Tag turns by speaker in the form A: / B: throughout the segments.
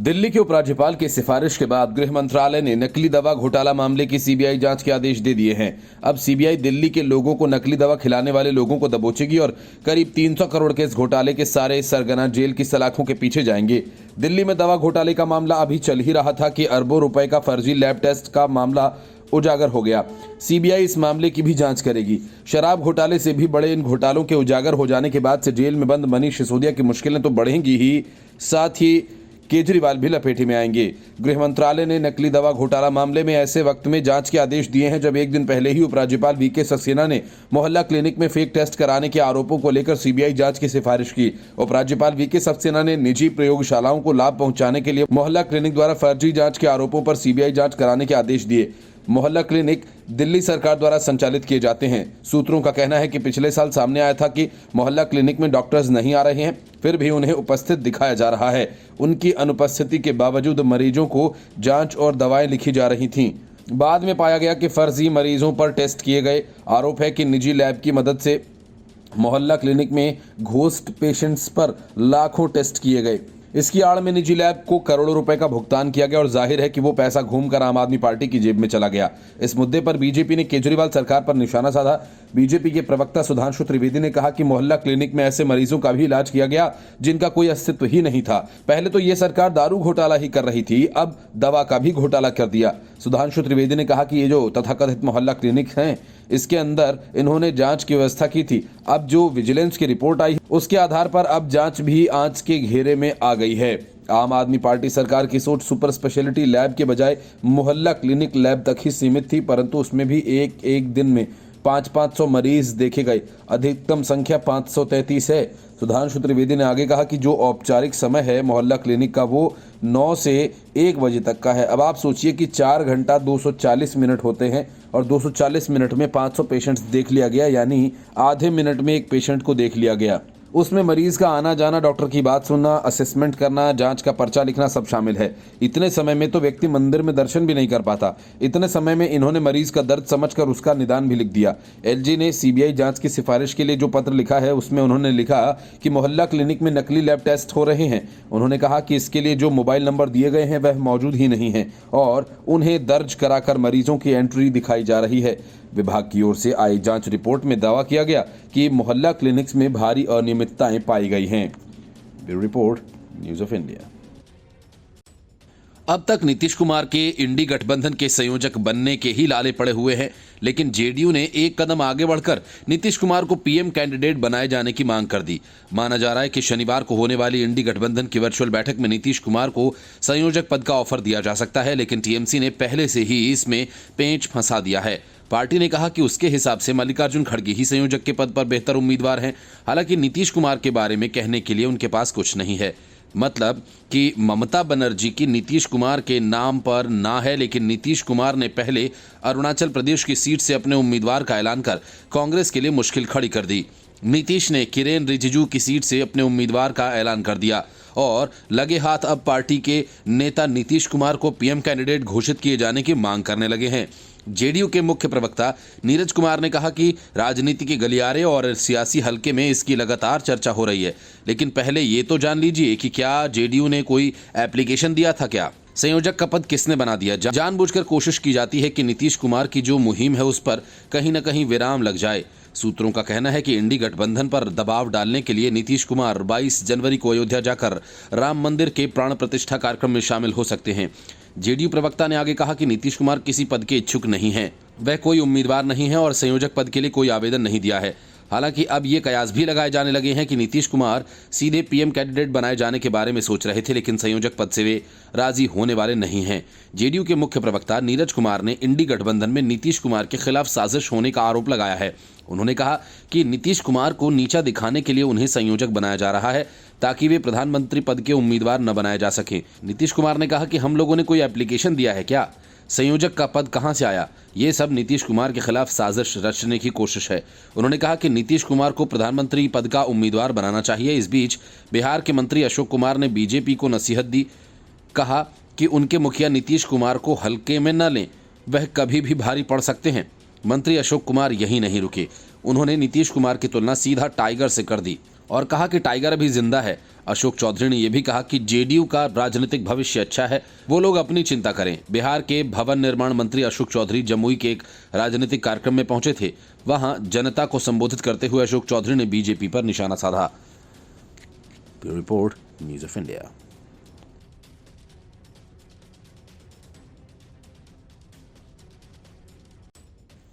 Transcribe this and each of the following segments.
A: दिल्ली के उपराज्यपाल की सिफारिश के बाद गृह मंत्रालय ने नकली दवा घोटाला मामले की सीबीआई जांच के आदेश दे दिए हैं। अब सीबीआई दिल्ली के लोगों को नकली दवा खिलाने वाले लोगों को दबोचेगी और करीब 300 करोड़ के इस घोटाले के सारे सरगना जेल की सलाखों के पीछे जाएंगे। दिल्ली में दवा घोटाले का मामला अभी चल ही रहा था कि अरबों रुपए का फर्जी लैब टेस्ट का मामला उजागर हो गया। सीबीआई इस मामले की भी जांच करेगी। शराब घोटाले से भी बड़े इन घोटालों के उजागर हो जाने के बाद से जेल में बंद मनीष सिसोदिया की मुश्किलें तो बढ़ेंगी ही, साथ ही केजरीवाल भी लपेटे में आएंगे। गृह मंत्रालय ने नकली दवा घोटाला मामले में ऐसे वक्त में जांच के आदेश दिए हैं जब एक दिन पहले ही उपराज्यपाल वीके सक्सेना ने मोहल्ला क्लिनिक में फेक टेस्ट कराने के आरोपों को लेकर सीबीआई जांच की सिफारिश की। उपराज्यपाल वीके सक्सेना ने निजी प्रयोगशालाओं को लाभ पहुंचाने के लिए मोहल्ला क्लिनिक द्वारा फर्जी जांच के आरोपों पर सीबीआई जांच कराने के आदेश दिए। मोहल्ला क्लिनिक दिल्ली सरकार द्वारा संचालित किए जाते हैं। सूत्रों का कहना है कि पिछले साल सामने आया था कि मोहल्ला क्लिनिक में डॉक्टर्स नहीं आ रहे हैं, फिर भी उन्हें उपस्थित दिखाया जा रहा है। उनकी अनुपस्थिति के बावजूद मरीजों को जांच और दवाएं लिखी जा रही थीं। बाद में पाया गया कि फर्जी मरीजों पर टेस्ट किए गए। आरोप है कि निजी लैब की मदद से मोहल्ला क्लिनिक में घोस्ट पेशेंट्स पर लाखों टेस्ट किए गए। इसकी आड़ में निजी लैब को करोड़ों रुपए का भुगतान किया गया और जाहिर है कि वो पैसा घूमकर आम आदमी पार्टी की जेब में चला गया। इस मुद्दे पर बीजेपी ने केजरीवाल सरकार पर निशाना साधा। बीजेपी के प्रवक्ता सुधांशु त्रिवेदी ने कहा कि मोहल्ला क्लिनिक में ऐसे मरीजों का भी इलाज किया गया जिनका कोई अस्तित्व ही नहीं था। पहले तो ये सरकार दारू घोटाला ही कर रही थी, अब दवा का भी घोटाला कर दिया। सुधांशु त्रिवेदी ने कहा कि ये जो तथाकथित मोहल्ला क्लिनिक हैं, इसके अंदर इन्होंने जांच की व्यवस्था की थी। अब जो विजिलेंस की रिपोर्ट आई उसके आधार पर अब जांच भी आंच के घेरे में आ गई है। आम आदमी पार्टी सरकार की सोच सुपर स्पेशलिटी लैब के बजाय मोहल्ला क्लिनिक लैब तक ही सीमित थी, परंतु उसमें भी एक दिन में 500 मरीज देखे गए। अधिकतम संख्या 533 है। सुधांशु त्रिवेदी ने आगे कहा कि जो औपचारिक समय है मोहल्ला क्लिनिक का वो 9 से 1 बजे तक का है। अब आप सोचिए कि 4 घंटा 240 मिनट होते हैं और 240 मिनट में 500 पेशेंट्स देख लिया गया, यानी आधे मिनट में एक पेशेंट को देख लिया गया। उसमें मरीज का आना जाना, डॉक्टर की बात सुनना, असेसमेंट करना, जांच का पर्चा लिखना सब शामिल है। इतने समय में तो व्यक्ति मंदिर में दर्शन भी नहीं कर पाता। इतने समय में इन्होंने मरीज का दर्द समझकर उसका निदान भी लिख दिया। एलजी ने सीबीआई जांच की सिफारिश के लिए जो पत्र लिखा है उसमें उन्होंने लिखा कि मोहल्ला क्लिनिक में नकली लैब टेस्ट हो रहे हैं। उन्होंने कहा कि इसके लिए जो मोबाइल नंबर दिए गए हैं वह मौजूद ही नहीं है और उन्हें दर्ज कराकर मरीजों की एंट्री दिखाई जा रही है। विभाग की ओर से आई जांच रिपोर्ट में दावा किया गया कि मोहल्ला क्लिनिक्स में भारी अनियमितताएं पाई गई हैं। Bureau report, news of India. अब तक नीतीश कुमार के इंडी गठबंधन के संयोजक बनने के ही लाले पड़े हुए हैं, लेकिन जेडीयू ने एक कदम आगे बढ़कर नीतीश कुमार को पीएम कैंडिडेट बनाए जाने की मांग कर दी। माना जा रहा है कि शनिवार को होने वाली इंडी गठबंधन की वर्चुअल बैठक में नीतीश कुमार को संयोजक पद का ऑफर दिया जा सकता है, लेकिन टीएमसी ने पहले से ही इसमें पेंच फंसा दिया है। पार्टी ने कहा कि उसके हिसाब से मल्लिकार्जुन खड़गे ही संयोजक के पद पर बेहतर उम्मीदवार हैं। हालांकि नीतीश कुमार के बारे में कहने के लिए उनके पास कुछ नहीं है। मतलब कि ममता बनर्जी की नीतीश कुमार के नाम पर ना है, लेकिन नीतीश कुमार ने पहले अरुणाचल प्रदेश की सीट से अपने उम्मीदवार का ऐलान कर कांग्रेस के लिए मुश्किल खड़ी कर दी। नीतीश ने किरेन रिजिजू की सीट से अपने उम्मीदवार का ऐलान कर दिया और लगे हाथ अब पार्टी के नेता नीतीश कुमार को पीएम कैंडिडेट घोषित किए जाने की मांग करने लगे हैं। जेडीयू के मुख्य प्रवक्ता नीरज कुमार ने कहा कि राजनीति के गलियारे और सियासी हलके में इसकी लगातार चर्चा हो रही है, लेकिन पहले ये तो जान लीजिए कि क्या जेडीयू ने कोई एप्लीकेशन दिया था क्या? संयोजक का पद किसने बना दिया? जानबूझकर कोशिश की जाती है कि नीतीश कुमार की जो मुहिम है उस पर कहीं न कहीं विराम लग जाए। सूत्रों का कहना है कि इंडी गठबंधन पर दबाव डालने के लिए नीतीश कुमार 22 जनवरी को अयोध्या जाकर राम मंदिर के प्राण प्रतिष्ठा कार्यक्रम में शामिल हो सकते हैं। जेडीयू प्रवक्ता ने आगे कहा कि नीतीश कुमार किसी पद के इच्छुक नहीं हैं, वह कोई उम्मीदवार नहीं है और संयोजक पद के लिए कोई आवेदन नहीं दिया है। हालांकि अब ये कयास भी लगाए जाने लगे हैं कि नीतीश कुमार सीधे पीएम कैंडिडेट बनाए जाने के बारे में सोच रहे थे, लेकिन संयोजक पद से वे राजी होने वाले नहीं हैं। जेडीयू के मुख्य प्रवक्ता नीरज कुमार ने इंडी गठबंधन में नीतीश कुमार के खिलाफ साजिश होने का आरोप लगाया है। उन्होंने कहा कि नीतीश कुमार को नीचा दिखाने के लिए उन्हें संयोजक बनाया जा रहा है ताकि वे प्रधानमंत्री पद के उम्मीदवार न बनाए जा सके। नीतीश कुमार ने कहा कि हम लोगों ने कोई एप्लीकेशन दिया है क्या? संयोजक का पद कहां से आया? ये सब नीतीश कुमार के खिलाफ साजिश रचने की कोशिश है। उन्होंने कहा कि नीतीश कुमार को प्रधानमंत्री पद का उम्मीदवार बनाना चाहिए। इस बीच बिहार के मंत्री अशोक कुमार ने बीजेपी को नसीहत दी। कहा कि उनके मुखिया नीतीश कुमार को हल्के में न लें, वह कभी भी भारी पड़ सकते हैं। मंत्री अशोक कुमार यहीं नहीं रुके, उन्होंने नीतीश कुमार की तुलना सीधा टाइगर से कर दी और कहा कि टाइगर अभी जिंदा है, अशोक चौधरी ने यह भी कहा कि जेडीयू का राजनीतिक भविष्य अच्छा है, वो लोग अपनी चिंता करें। बिहार के भवन निर्माण मंत्री अशोक चौधरी जमुई के एक राजनीतिक कार्यक्रम में पहुंचे थे। वहां जनता को संबोधित करते हुए अशोक चौधरी ने बीजेपी पर निशाना साधा। Bureau report, news of India.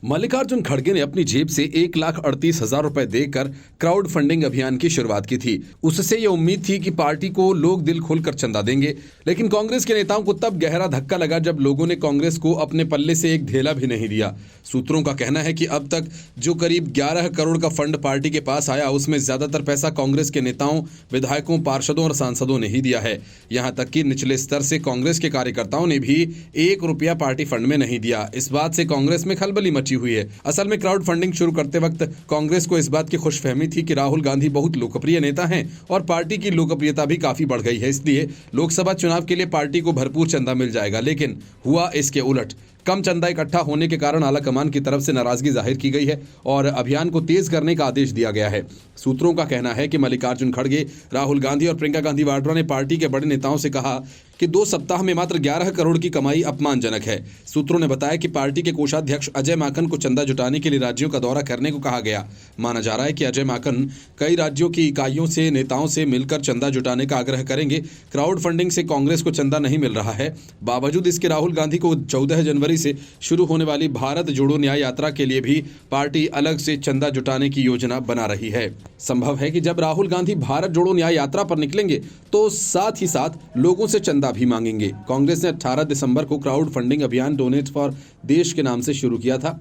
A: Mallikarjun खड़गे ने अपनी जेब से 1,38,000 रुपए देकर क्राउड फंडिंग अभियान की शुरुआत की थी। उससे यह उम्मीद थी कि पार्टी को लोग दिल खोलकर चंदा देंगे, लेकिन कांग्रेस के नेताओं को तब गहरा धक्का लगा जब लोगों ने कांग्रेस को अपने पल्ले से एक ढेला भी नहीं दिया। सूत्रों का कहना है कि अब तक जो करीब 11 करोड़ का फंड पार्टी के पास आया, उसमें ज्यादातर पैसा कांग्रेस के नेताओं, विधायकों, पार्षदों और सांसदों ने ही दिया है। यहां तक कि निचले स्तर से कांग्रेस के कार्यकर्ताओं ने भी 1 रुपया पार्टी फंड में नहीं दिया। इस बात से कांग्रेस में खलबली मची हुई है। असल में क्राउड फंडिंग शुरू करते वक्त कांग्रेस को इस बात की खुशफहमी थी कि राहुल गांधी बहुत लोकप्रिय नेता हैं और पार्टी की लोकप्रियता भी काफी बढ़ गई है, इसलिए लोकसभा चुनाव के लिए पार्टी को भरपूर चंदा मिल जाएगा। लेकिन हुआ इसके उलट। कम चंदा इकट्ठा होने के कारण आलाकमान की तरफ से नाराजगी जाहिर की गई है और अभियान को तेज करने का आदेश दिया गया है। सूत्रों का कहना है कि मल्लिकार्जुन खड़गे, राहुल गांधी और प्रियंका गांधी वाड्रा ने पार्टी के बड़े नेताओं से कहा कि 2 सप्ताह में मात्र 11 करोड़ की कमाई अपमानजनक है। सूत्रों ने बताया कि पार्टी के कोषाध्यक्ष अजय माकन को चंदा जुटाने के लिए राज्यों का दौरा करने को कहा गया। माना जा रहा है कि अजय माकन कई राज्यों की इकाइयों से नेताओं से मिलकर चंदा जुटाने का आग्रह करेंगे। क्राउड फंडिंग से कांग्रेस को चंदा नहीं मिल रहा है। बावजूद इसके राहुल गांधी को 14 जनवरी से शुरू होने वाली भारत जोड़ो न्याय यात्रा के लिए भी पार्टी अलग से चंदा जुटाने की योजना बना रही है। संभव है कि जब राहुल गांधी भारत जोड़ो न्याय यात्रा पर निकलेंगे तो साथ ही साथ लोगों से चंदा भी मांगेंगे। कांग्रेस ने 18 दिसंबर को क्राउड फंडिंग अभियान डोनेट फॉर देश के नाम से शुरू किया था।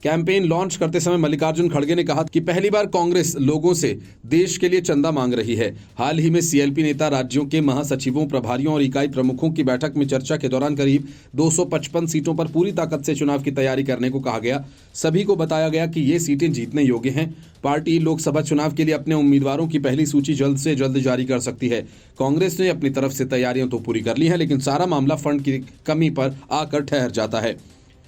A: कैंपेन लॉन्च करते समय मल्लिकार्जुन खड़गे ने कहा कि पहली बार कांग्रेस लोगों से देश के लिए चंदा मांग रही है। हाल ही में सीएलपी नेता, राज्यों के महासचिवों, प्रभारियों और इकाई प्रमुखों की बैठक में चर्चा के दौरान करीब 255 सीटों पर पूरी ताकत से चुनाव की तैयारी करने को कहा गया। सभी को बताया गया कि ये सीटें जीतने योग्य हैं। पार्टी लोकसभा चुनाव के लिए अपने उम्मीदवारों की पहली सूची जल्द से जल्द जारी कर सकती है। कांग्रेस ने अपनी तरफ से तैयारियां तो पूरी कर ली हैं, लेकिन सारा मामला फंड की कमी पर आकर ठहर जाता है।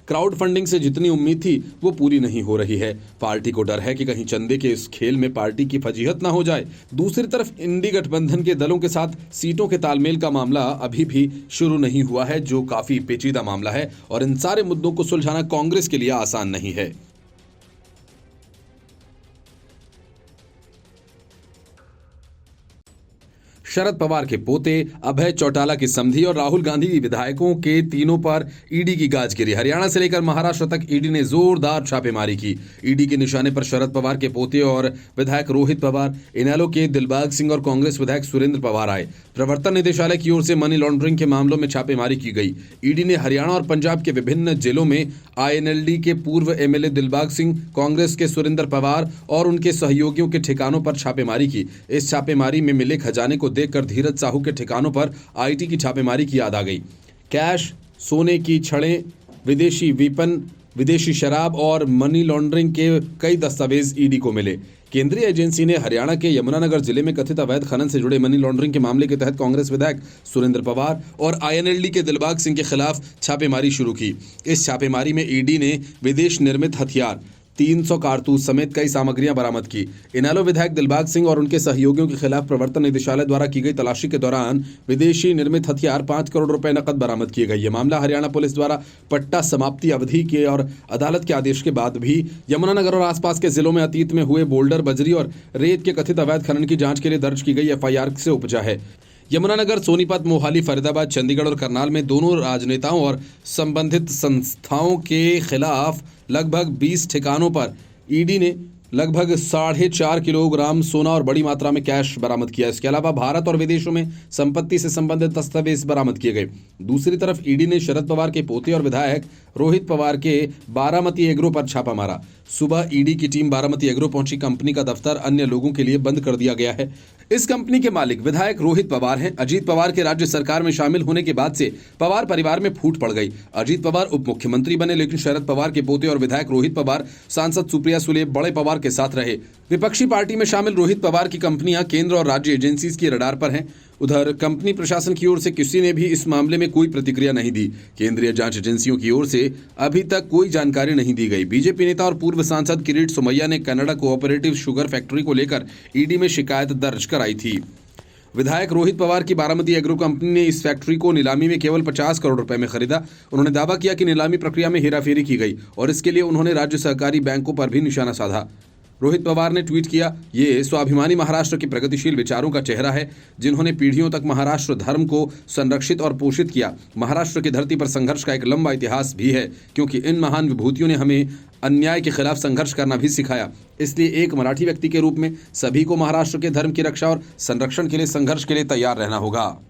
A: क्राउड फंडिंग से जितनी उम्मीद थी वो पूरी नहीं हो रही है। पार्टी को डर है कि कहीं चंदे के इस खेल में पार्टी की फजीहत ना हो जाए। दूसरी तरफ इंडी गठबंधन के दलों के साथ सीटों के तालमेल का मामला अभी भी शुरू नहीं हुआ है, जो काफी पेचीदा मामला है और इन सारे मुद्दों को सुलझाना कांग्रेस के लिए आसान नहीं है। शरद पवार के पोते अभय चौटाला की समधी और राहुल गांधी विधायकों के तीनों पर ईडी की गाज गिरी। हरियाणा से लेकर महाराष्ट्र तक ईडी ने जोरदार छापेमारी की। ईडी के निशाने पर शरद पवार के पोते और विधायक रोहित पवार, इनेलो के दिलबाग सिंह और कांग्रेस विधायक सुरेंद्र पवार आए। प्रवर्तन निदेशालय की ओर से मनी लॉन्ड्रिंग के मामलों में छापेमारी की गई। ईडी ने हरियाणा और पंजाब के विभिन्न जिलों में आईएनएलडी के पूर्व एमएलए दिलबाग सिंह, कांग्रेस के सुरेंद्र पवार और उनके सहयोगियों के ठिकानों पर छापेमारी की। इस छापेमारी में मिले खजाने को देखकर धीरज साहू के ठिकानों पर आईटी की छापेमारी की याद आ गई। कैश, सोने की छड़ें, विदेशी वेपन, विदेशी शराब और मनी लॉन्ड्रिंग के कई दस्तावेज ईडी को मिले। केंद्रीय एजेंसी ने हरियाणा के यमुनानगर जिले में कथित अवैध खनन से जुड़े मनी लॉन्ड्रिंग के मामले के तहत कांग्रेस विधायक सुरेंद्र पवार और आईएनएलडी के दिलबाग सिंह के खिलाफ छापेमारी शुरू की। इस छापेमारी में ईडी ने विदेश निर्मित हथियार, 300 कारतूस समेत कई सामग्रियां बरामद की। इनेलो विधायक दिलबाग सिंह और उनके सहयोगियों के खिलाफ प्रवर्तन निदेशालय द्वारा की गई तलाशी के दौरान विदेशी निर्मित हथियार, 5 करोड़ रुपए नकद बरामद किए गए। यह मामला हरियाणा पुलिस द्वारा पट्टा समाप्ति अवधि के और अदालत के आदेश के बाद भी यमुनानगर और आसपास के जिलों में अतीत में हुए बोल्डर, बजरी और रेत के कथित अवैध खनन की जांच के लिए दर्ज की गई एफआईआर से उपजा है। यमुनानगर, सोनीपत, मोहाली, फरीदाबाद, चंडीगढ़ और करनाल में दोनों राजनेताओं और संबंधित संस्थाओं के खिलाफ लगभग 20 ठिकानों पर ईडी ने लगभग 4.5 किलोग्राम सोना और बड़ी मात्रा में कैश बरामद किया। इसके अलावा भारत और विदेशों में संपत्ति से संबंधित दस्तावेज बरामद किए गए। दूसरी तरफ ईडी ने शरद पवार के पोते और विधायक रोहित पवार के बारामती एग्रो पर छापा मारा। सुबह ईडी की टीम बारामती एग्रो पहुंची। कंपनी का दफ्तर अन्य लोगों के लिए बंद कर दिया गया है। इस कंपनी के मालिक विधायक रोहित पवार हैं। अजीत पवार के राज्य सरकार में शामिल होने के बाद से पवार परिवार में फूट पड़ गई। अजीत पवार उप मुख्यमंत्री बने, लेकिन शरद पवार के पोते और विधायक रोहित पवार सांसद सुप्रिया सुले बड़े पवार के साथ रहे। विपक्षी पार्टी में शामिल रोहित पवार की कंपनियां केंद्र और राज्य एजेंसीज की रडार पर हैं। उधर कंपनी प्रशासन की ओर से किसी ने भी इस मामले में कोई प्रतिक्रिया नहीं दी। केंद्रीय जांच एजेंसियों की ओर से अभी तक कोई जानकारी नहीं दी गई। बीजेपी नेता और पूर्व सांसद किरीट सोमैया ने कनाडा कोऑपरेटिव शुगर फैक्ट्री को लेकर ईडी में शिकायत दर्ज कराई थी। विधायक रोहित पवार की बारामती एग्रो कंपनी ने इस फैक्ट्री को नीलामी में केवल 50 करोड़ रुपए में खरीदा। उन्होंने दावा किया कि नीलामी प्रक्रिया में हेराफेरी की गई और इसके लिए उन्होंने राज्य सहकारी बैंकों पर भी निशाना साधा। रोहित पवार ने ट्वीट किया, ये स्वाभिमानी महाराष्ट्र के प्रगतिशील विचारों का चेहरा है, जिन्होंने पीढ़ियों तक महाराष्ट्र धर्म को संरक्षित और पोषित किया। महाराष्ट्र की धरती पर संघर्ष का एक लंबा इतिहास भी है, क्योंकि इन महान विभूतियों ने हमें अन्याय के खिलाफ संघर्ष करना भी सिखाया। इसलिए एक मराठी व्यक्ति के रूप में सभी को महाराष्ट्र के धर्म की रक्षा और संरक्षण के लिए संघर्ष के लिए तैयार रहना होगा।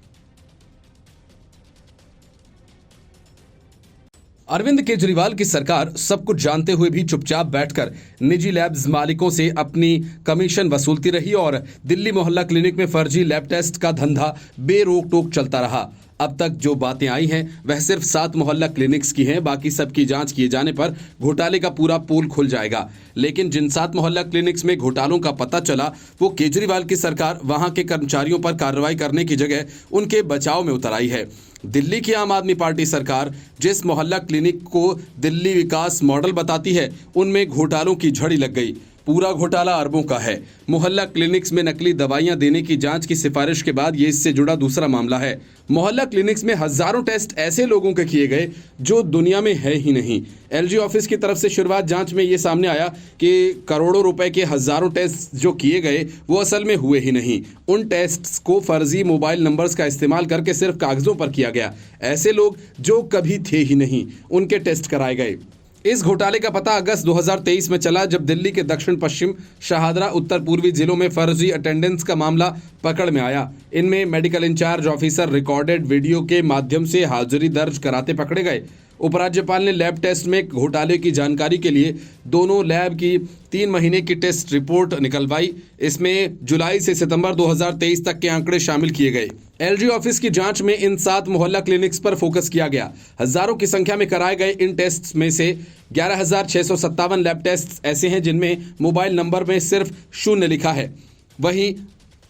A: अरविंद केजरीवाल की सरकार सब कुछ जानते हुए भी चुपचाप बैठकर निजी लैब्स मालिकों से अपनी कमीशन वसूलती रही और दिल्ली मोहल्ला क्लिनिक में फर्जी लैब टेस्ट का धंधा बेरोक टोक चलता रहा। अब तक जो बातें आई हैं वह सिर्फ 7 मोहल्ला क्लिनिक्स की हैं। बाकी सबकी जांच किए जाने पर घोटाले का पूरा पोल खुल जाएगा। लेकिन जिन 7 मोहल्ला क्लिनिक्स में घोटालों का पता चला, वो केजरीवाल की सरकार वहां के कर्मचारियों पर कार्रवाई करने की जगह उनके बचाव में उतर आई है। दिल्ली की आम आदमी पार्टी सरकार जिस मोहल्ला क्लिनिक को दिल्ली विकास मॉडल बताती है, उनमें घोटालों की झड़ी लग गई। पूरा घोटाला अरबों का है। मोहल्ला क्लिनिक्स में नकली दवाइयां देने की जांच की सिफारिश के बाद ये इससे जुड़ा दूसरा मामला है। मोहल्ला क्लिनिक्स में हजारों टेस्ट ऐसे लोगों के किए गए जो दुनिया में है ही नहीं। एलजी ऑफिस की तरफ से शुरुआत जांच में ये सामने आया कि करोड़ों रुपए के हजारों टेस्ट जो किए गए वो असल में हुए ही नहीं। उन टेस्ट्स को फर्जी मोबाइल नंबर्स का इस्तेमाल करके सिर्फ कागजों पर किया गया। ऐसे लोग जो कभी थे ही नहीं, उनके टेस्ट कराए गए। इस घोटाले का पता अगस्त 2023 में चला, जब दिल्ली के दक्षिण पश्चिम, शाहदरा, उत्तर पूर्वी जिलों में फर्जी अटेंडेंस का मामला पकड़ में आया। इनमें medical in charge officer recorded video के माध्यम से हाजिरी दर्ज कराते पकड़े गए। उपराज्यपाल ने लैब टेस्ट में घोटाले की जानकारी के लिए दोनों लैब की 3 महीने की टेस्ट रिपोर्ट निकलवाई। इसमें जुलाई से सितंबर 2023 तक के आंकड़े शामिल किए गए। एलजी ऑफिस की जांच में इन 7 मोहल्ला क्लिनिक्स पर फोकस किया गया। हजारों की संख्या में कराए गए इन टेस्ट में से 11,657 लैब टेस्ट ऐसे हैं जिनमें मोबाइल नंबर में सिर्फ 0 लिखा है। वहीं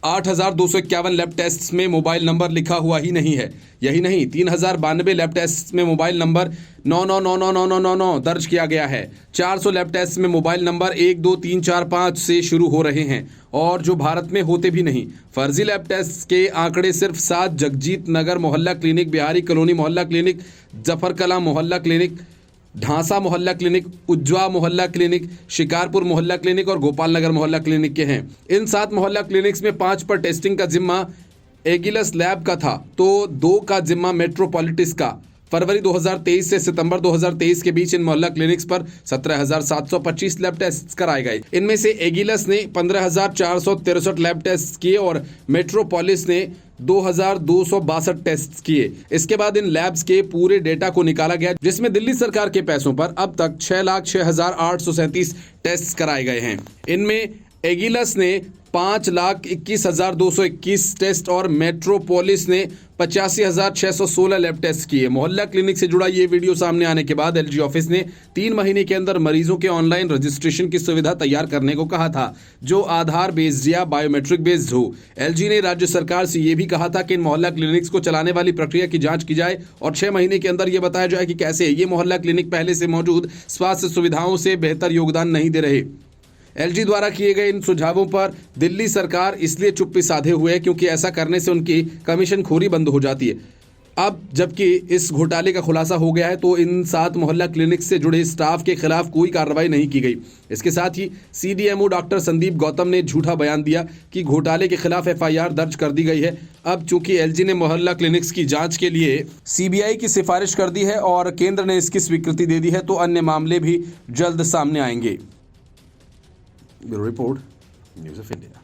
A: 8,251 लैब टेस्ट में मोबाइल नंबर लिखा हुआ ही नहीं है। यही नहीं, 3,092 लैब टेस्ट में मोबाइल नंबर 999999 दर्ज किया गया है। 400 लैब टेस्ट में मोबाइल नंबर 1 2 3 4 5 से शुरू हो रहे हैं और जो भारत में होते भी नहीं। फर्जी लैब टेस्ट के आंकड़े सिर्फ 7 जगजीत नगर मोहल्ला क्लिनिक, बिहारी कॉलोनी मोहल्ला क्लिनिक, जफर कला मोहल्ला क्लिनिक, ढांसा मोहल्ला क्लिनिक, उज्जवा मोहल्ला क्लिनिक, शिकारपुर मोहल्ला क्लिनिक और गोपाल नगर मोहल्ला क्लिनिक के हैं। इन 7 मोहल्ला क्लिनिक्स में 5 पर टेस्टिंग का जिम्मा एगिलस लैब का था, तो 2 का जिम्मा मेट्रोपॉलिटिस का। फरवरी 2023 से सितंबर 2023 के बीच इन मोहल्ला क्लिनिक्स पर 17,725 लैब टेस्ट कराए गए। इनमें से एगिलस ने 15,463 लैब टेस्ट किए और मेट्रोपोलिस ने 2,262 टेस्ट किए। इसके बाद इन लैब्स के पूरे डेटा को निकाला गया, जिसमें दिल्ली सरकार के पैसों पर अब तक 6,06,837 टेस्ट कराए गए हैं। इनमें एगिलस ने 5,21,221 टेस्ट और मेट्रोपोलिस ने 85,616 लैब टेस्ट किए। मोहल्ला क्लिनिक से जुड़ा ये वीडियो सामने आने के बाद एलजी ऑफिस ने 3 महीने के अंदर मरीजों के ऑनलाइन रजिस्ट्रेशन की सुविधा तैयार करने को कहा था, जो आधार बेस्ड या बायोमेट्रिक बेस्ड हो। एलजी ने राज्य सरकार से यह भी कहा था कि इन मोहल्ला क्लिनिक्स को चलाने वाली प्रक्रिया की जांच की जाए और 6 महीने के अंदर यह बताया जाए कि कैसे ये मोहल्ला क्लिनिक पहले से मौजूद स्वास्थ्य सुविधाओं से बेहतर योगदान नहीं दे रहे। एलजी द्वारा किए गए इन सुझावों पर दिल्ली सरकार इसलिए चुप्पी साधे हुए है क्योंकि ऐसा करने से उनकी कमीशन खोरी बंद हो जाती है। अब जबकि इस घोटाले का खुलासा हो गया है तो इन 7 मोहल्ला क्लिनिक से जुड़े स्टाफ के खिलाफ कोई कार्रवाई नहीं की गई। इसके साथ ही सीडीएमओ डॉक्टर संदीप गौतम ने झूठा बयान दिया कि घोटाले के खिलाफ एफआईआर दर्ज कर दी गई है। अब चूंकि एलजी ने मोहल्ला क्लिनिक्स की जांच के लिए सीबीआई की सिफारिश कर दी है और केंद्र ने इसकी स्वीकृति दे दी है, तो अन्य मामले भी जल्द सामने आएंगे। Bureau report, news of India.